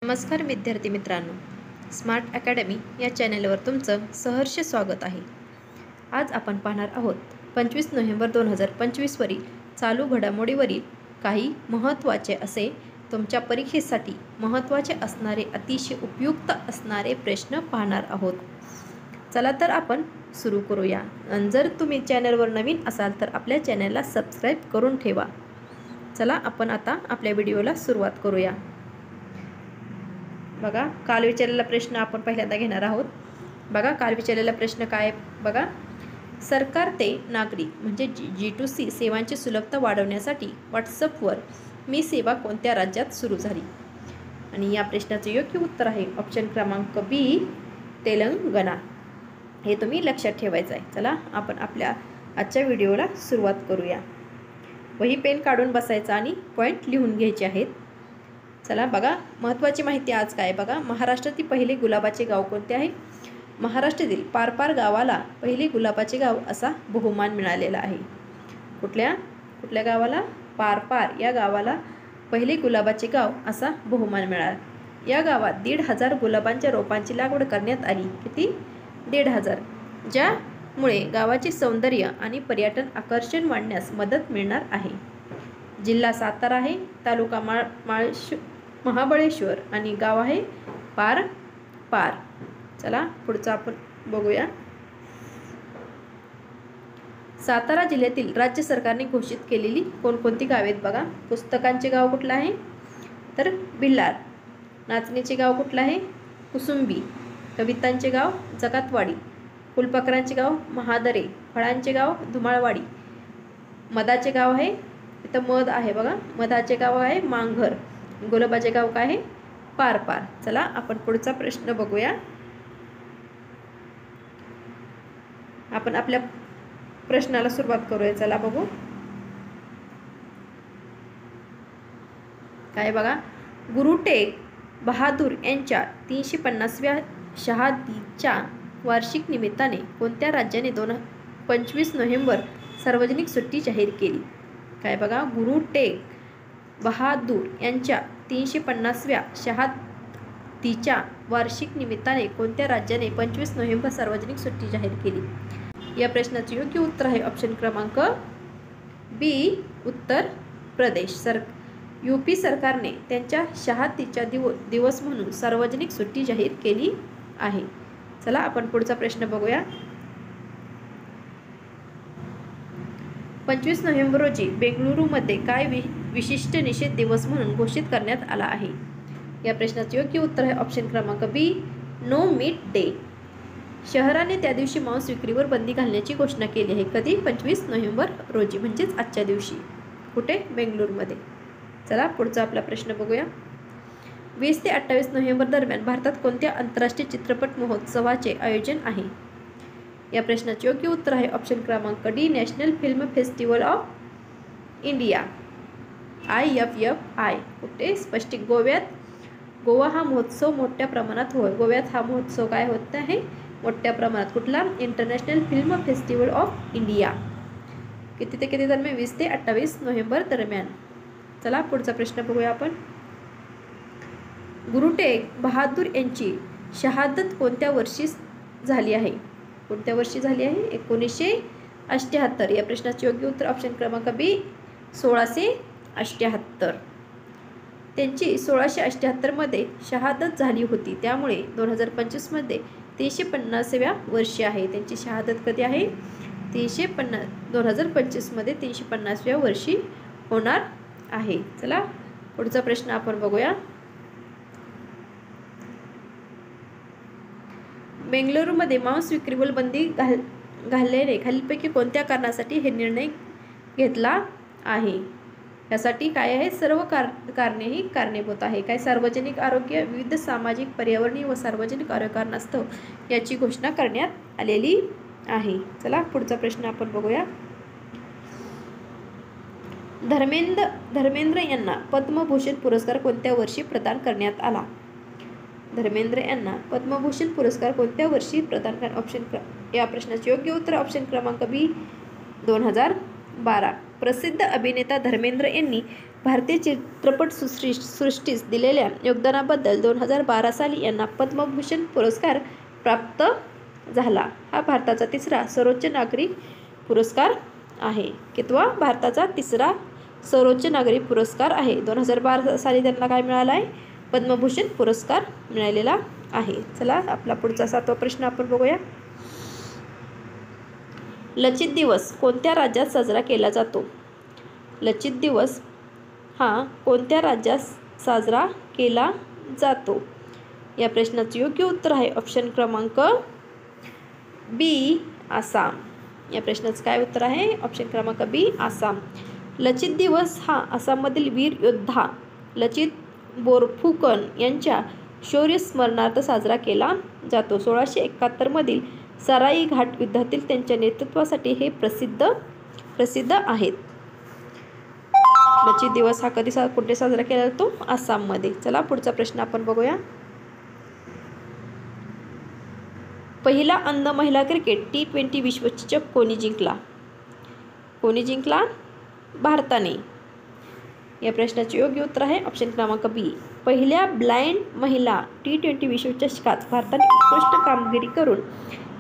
नमस्कार विद्यार्थी मित्रांनो, स्मार्ट अकॅडमी या चॅनलवर तुमचं सहर्ष स्वागत आहे। आज आपण पाहणार आहोत 25 नोव्हेंबर 2025 वरील चालू घडामोडीवरील काही महत्त्वाचे असे तुमच्या परीक्षेसाठी महत्त्वाचे असणारे अतिशय उपयुक्त असणारे प्रश्न पाहणार आहोत। चला तर आपण सुरू करूया। जर तुम्ही चॅनलवर नवीन असाल तर आपल्या चॅनलला सबस्क्राईब करून ठेवा। चला आपण आता आपल्या व्हिडिओला सुरुवात करूया। बघा, काल विचारलेला प्रश्न आपण पहिल्यांदा घेणार आहोत। बघा, काल विचारलेला प्रश्न काय बघा, सरकार ते नागरिक म्हणजे G2C सेवांची सुलभता वाढवण्यासाठी व्हॉट्सअपवर मी सेवा कोणत्या राज्यात सुरू झाली? आणि या प्रश्नाचे योग्य उत्तर आहे ऑप्शन क्रमांक बी, तेलंगणा। हे तुम्ही लक्षात ठेवायचं आहे। चला आपण आपल्या आजच्या व्हिडिओला सुरुवात करूया। वही पेन काढून बसायचा आणि पॉईंट लिहून घ्यायचे आहेत। चला बघा, महत्त्वाची माहिती आज काय बघा, महाराष्ट्रातील पहिले गुलाबाचे गाव कोणते आहे? महाराष्ट्रातील पारपार गावाला पहिले गुलाबाचे गाव असा बहुमान मिळालेला आहे। कुठल्या गावाला? पारपार या गावाला पहिले गुलाबाचे गाव असा बहुमान मिळाला। या गावात 1,500 गुलाबांच्या रोपांची लागवड करण्यात आली। किती? 1,500, ज्यामुळे गावाचे सौंदर्य आणि पर्यटन आकर्षण वाढण्यास मदत मिळणार आहे। जिल्हा सातारा आहे, तालुका महाबळेश्वर आणि गाव आहे पारपार। चला पुढचं आपण बघूया। सातारा जिल्ह्यातील राज्य सरकारने घोषित केलेली कोणकोणती गावे आहेत बघा। पुस्तकांचे गाव कुठलं आहे? तर भिलार। नाचणीचे गाव कुठलं आहे? कुसुंबी। कवितांचे गाव जकातवाडी। फुलपाखरांचे गाव महादरे। फळांचे गाव धुमाळवाडी। मधाचे गाव आहे, इथं मध आहे बघा, मधाचे गाव आहे मांघर। गुलाबाचे गाव काय आहे? पारपार। चला आपण पुढचा प्रश्न बघूया। आपण आपल्या प्रश्नाला सुरुवात करूया। चला बघू काय बघा, गुरु तेग बहादूर यांच्या 350व्या शहादीच्या वार्षिक निमित्ताने कोणत्या राज्याने 25 नोव्हेंबर सार्वजनिक सुट्टी जाहीर केली? काय बघा, गुरु तेग बहादूर यांच्या 350व्या शहादीच्या वार्षिक निमित्ताने कोणत्या राज्याने 25 नोव्हेंबर सार्वजनिक सुट्टी जाहीर केली? या प्रश्नाचे योग्य उत्तर आहे ऑप्शन क्रमांक बी, उत्तर प्रदेश। यूपी सरकारने त्यांच्या शहादीचा दिवस म्हणून सार्वजनिक सुट्टी जाहीर केली आहे। चला आपण पुढचा प्रश्न बघूया। 25 नोव्हेंबर रोजी बेंगळुरूमध्ये काय विशिष्ट निषेध दिवस म्हणून घोषित करण्यात आला आहे? या प्रश्नाचे योग्य उत्तर आहे ऑप्शन क्रमांक बी, नो मीट डे। शहराने त्या दिवशी मांस विक्रीवर बंदी घालण्याची घोषणा केली आहे। कधी? 25 नोव्हेंबर रोजी, म्हणजेच आजच्या दिवशी। कुठे? बेंगळुरूमध्ये। चला पुढचा आपला प्रश्न बघूया। 20 ते 28 नोव्हेंबर दरम्यान भारतात कोणत्या आंतरराष्ट्रीय चित्रपट महोत्सवाचे आयोजन आहे? या प्रश्नाचे योग्य उत्तर आहे ऑप्शन क्रमांक D, national film festival of India, IFFI। कुठे? स्पष्ट गोव्यात। गोवा हा महोत्सव मोठ्या प्रमाणात होय, गोव्यात हा महोत्सव काय होत आहे? मोठ्या प्रमाणात। कुठला? International film festival of India. किती ते किती दरम्यान? 20 ते 28 नोव्हेंबर दरम्यान। चला पुढचा प्रश्न बघूया आपण। गुरु तेग बहादूर यांची शहादत कोणत्या वर्षी झाली आहे? कोणत्या वर्षी झाली आहे? 1978। या प्रश्नाचे योग्य उत्तर ऑप्शन क्रमांक बी, 1678। त्यांची 1678 मध्ये शहादत झाली होती, त्यामुळे 2025 मध्ये 350व्या वर्षी आहे। त्यांची शहादत कधी आहे? 2025 मध्ये 350व्या वर्षी होणार आहे। चला पुढचा प्रश्न आपण बघूया। बेंगळुरूमध्ये मांस विक्रीवर बंदी घालण्याने खालीलपैकी कोणत्या कारणासाठी हे निर्णय घेतला आहे? यासाठी काय आहे? सर्व कारणे ही कारणीभूत आहे। काय? सार्वजनिक आरोग्य, विविध सामाजिक, पर्यावरणीय व सार्वजनिक आरोग्य कारणास्तव याची घोषणा करण्यात आलेली आहे। चला पुढचा प्रश्न आपण बघूया। धर्मेंद्र यांना पद्मभूषण पुरस्कार कोणत्या वर्षी प्रदान करण्यात आला? धर्मेंद्र यांना पद्मभूषण पुरस्कार कोणत्या वर्षी प्रदान करण्यात? या प्रश्नाचे योग्य उत्तर ऑप्शन क्रमांक बी, 2012। प्रसिद्ध अभिनेता धर्मेंद्र यांनी भारतीय चित्रपट सृष्टीस दिलेल्या योगदानाबद्दल 2012 साली यांना पद्मभूषण पुरस्कार प्राप्त झाला. हा भारताचा तिसरा सर्वोच्च नागरी पुरस्कार आहे. कितवा? भारताचा तिसरा सर्वोच्च नागरी पुरस्कार आहे. 2012 साली त्यांना काय मिळाला आहे? पद्मभूषण पुरस्कार मिळालेला आहे. चला आपला पुढचा 7वा प्रश्न आपण बघूया. लचित दिवस कोणत्या राज्यात साजरा केला जातो? लचित दिवस हा कोणत्या राज्यात साजरा केला जातो? या प्रश्नाचे योग्य उत्तर आहे ऑप्शन क्रमांक बी, आसाम. या प्रश्नाचं काय उत्तर आहे? ऑप्शन क्रमांक बी, आसाम. लचित दिवस हा आसाममधील वीर योद्धा लचित बोरफुकन यांच्या शौर्य स्मरणार्थ साजरा केला जातो. 1671 मधील सराई घाट युद्धातील त्यांच्या नेतृत्वासाठी हे प्रसिद्ध आहेत. लचित दिवस हा कुठे साजरा केला जातो? आसाममध्ये. चला पुढचा प्रश्न आपण बघूया. पहिला अंध महिला क्रिकेट T20 विश्वचषक कोणी जिंकला? भारताने. या प्रश्नाचे योग्य उत्तर आहे ऑप्शन क्रमांक बी. पहिल्या ब्लाइंड महिला T20 विश्वचषकात भारताने उत्कृष्ट कामगिरी करून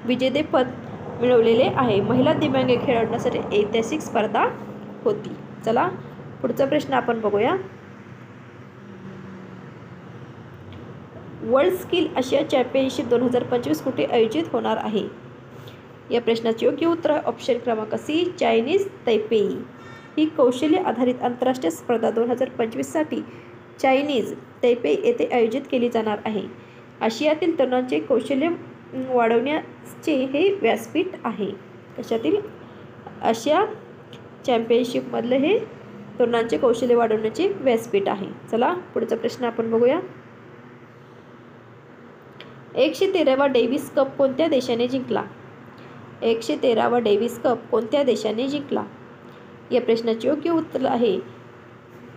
विजेतेपद मिळवलेले आहे. महिला दिव्यांग खेळाडूंसाठी ऐतिहासिक स्पर्धा होती. चला पुढचा प्रश्न आपण बघूया. वर्ल्ड स्किल आशिया चॅम्पियनशिप 2025 कुठे आयोजित होणार आहे? या प्रश्नाचे योग्य उत्तर आहे ऑप्शन क्रमांक सी, चायनीज तैपेई. ही कौशल्य आधारित आंतरराष्ट्रीय स्पर्धा 2025 साठी चायनीज तैपेई येथे आयोजित केली जाणार आहे. आशियातील तरुणांचे कौशल्य वाढवण्याचे हे व्यासपीठ आहे. कशातील? आशिया चॅम्पियनशिपमधलं हे तरुणांचे कौशल्य वाढवण्याचे व्यासपीठ आहे. चला पुढचा प्रश्न आपण बघूया. 113वा डेव्हिस कप कोणत्या देशाने जिंकला? 113वा डेव्हिस कप कोणत्या देशाने जिंकला? या प्रश्नाचे योग्य उत्तर आहे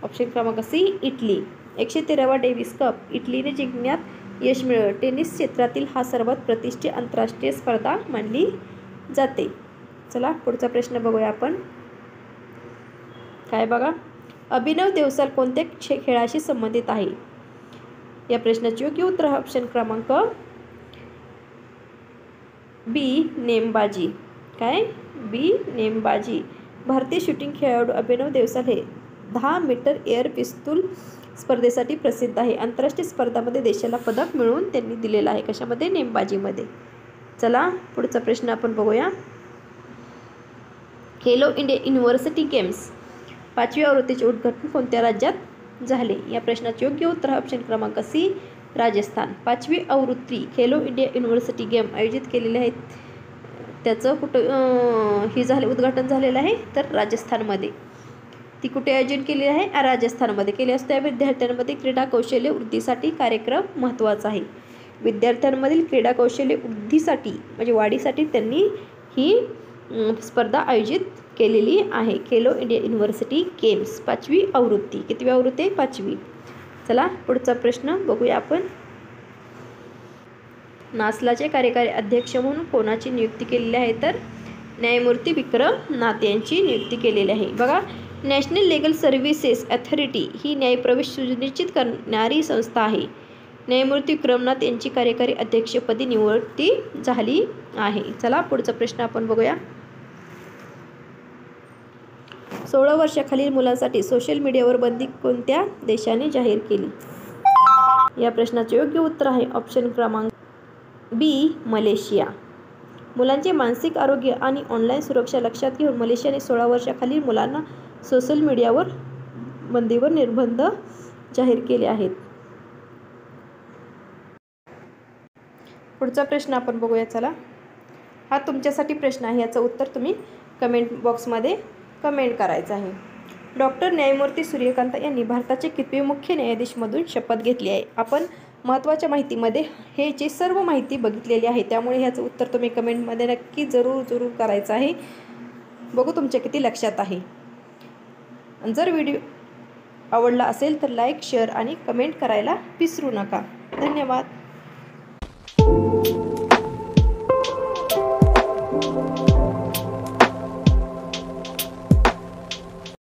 ऑप्शन क्रमांक सी, इटली. 113वा डेव्हिस कप इटलीने जिंकण्यात यश मिळवले. टेनिस क्षेत्रातील हा सर्वात प्रतिष्ठित आंतरराष्ट्रीय स्पर्धा मानली जाते. चला पुढचा प्रश्न बघूया आपण. काय बघा. अभिनव देवसाल कोणत्या खेळाशी संबंधित आहे? या प्रश्नाचे योग्य उत्तर आहे ऑप्शन क्रमांक बी, नेमबाजी. काय? बी, नेमबाजी. भारतीय शूटिंग खेळाडू अभिनव देवसाल हे 10 मीटर एअर पिस्तूल स्पर्धेसाठी प्रसिद्ध आहे. आंतरराष्ट्रीय स्पर्धामध्ये देशाला पदक मिळवून त्यांनी दिलेलं आहे. कशामध्ये? नेमबाजीमध्ये. चला पुढचा प्रश्न आपण बघूया. खेलो इंडिया युनिव्हर्सिटी गेम्स 5वी आवृत्तीचे उद्घाटन कोणत्या राज्यात झाले? या प्रश्नाचे योग्य उत्तर आहे ऑप्शन क्रमांक सी, राजस्थान. 5वी आवृत्ती खेलो इंडिया युनिव्हर्सिटी गेम आयोजित केलेले आहेत. त्याचं उद्घाटन झालेलं आहे तर राजस्थानमध्ये. ती कुठे आयोजन केली आहे? राजस्थानमध्ये केली असते. विद्यार्थ्यांमध्ये क्रीडा कौशल्य वृद्धीसाठी कार्यक्रम महत्त्वाचा आहे. विद्यार्थ्यांमधील क्रीडा कौशल्य वृद्धीसाठी म्हणजे वाढीसाठी त्यांनी ही स्पर्धा आयोजित केलेली आहे. खेलो इंडिया युनिव्हर्सिटी गेम्स 5वी आवृत्ती. कितवी आवृत्ती आहे? 5वी. चला पुढचा प्रश्न बघूया आपण. नासलाचे कार्यकारी अध्यक्ष म्हणून कोणाची नियुक्ती केलेली आहे? तर न्यायमूर्ती विक्रम नाथ यांची नियुक्ती केलेली आहे. बघा, नॅशनल लीगल सर्व्हिसेस अथॉरिटी ही न्यायप्रवेश सुनिश्चित करणारी संस्था आहे. न्यायमूर्ती विक्रम नाथ यांची कार्यकारी अध्यक्षपदी नियुक्ती झाली आहे. चला पुढचा प्रश्न आपण बघूया. 16 वर्षाखालील मुलांसाठी सोशल मीडियावर बंदी कोणत्या देशाने जाहीर केली? या प्रश्नाचे योग्य उत्तर आहे ऑप्शन क्रमांक बी, मलेशिया. मुलांचे मानसिक आरोग्य आणि ऑनलाईन सुरक्षा लक्षात घेऊन मलेशियाने 16 वर्षाखालील मुलांना सोशल मीडियावर बंदीवर निर्बंध जाहीर केले आहेत. पुढचा प्रश्न आपण बघूया. चला, हा तुमच्यासाठी प्रश्न आहे. याचं उत्तर तुम्ही कमेंट बॉक्समध्ये कमेंट करायचं आहे. डॉक्टर न्यायमूर्ती सूर्यकांत यांनी भारताचे कितवे मुख्य न्यायाधीश म्हणून शपथ घेतली आहे? आपण महत्त्वाच्या माहितीमध्ये हे जे सर्व माहिती बघितलेली आहे, त्यामुळे ह्याचं उत्तर तुम्ही कमेंटमध्ये नक्की जरूर करायचं आहे. बघू तुमच्या किती लक्षात आहे. जर व्हिडिओ आवडला असेल तर लाईक, शेअर आणि कमेंट करायला विसरू नका. धन्यवाद.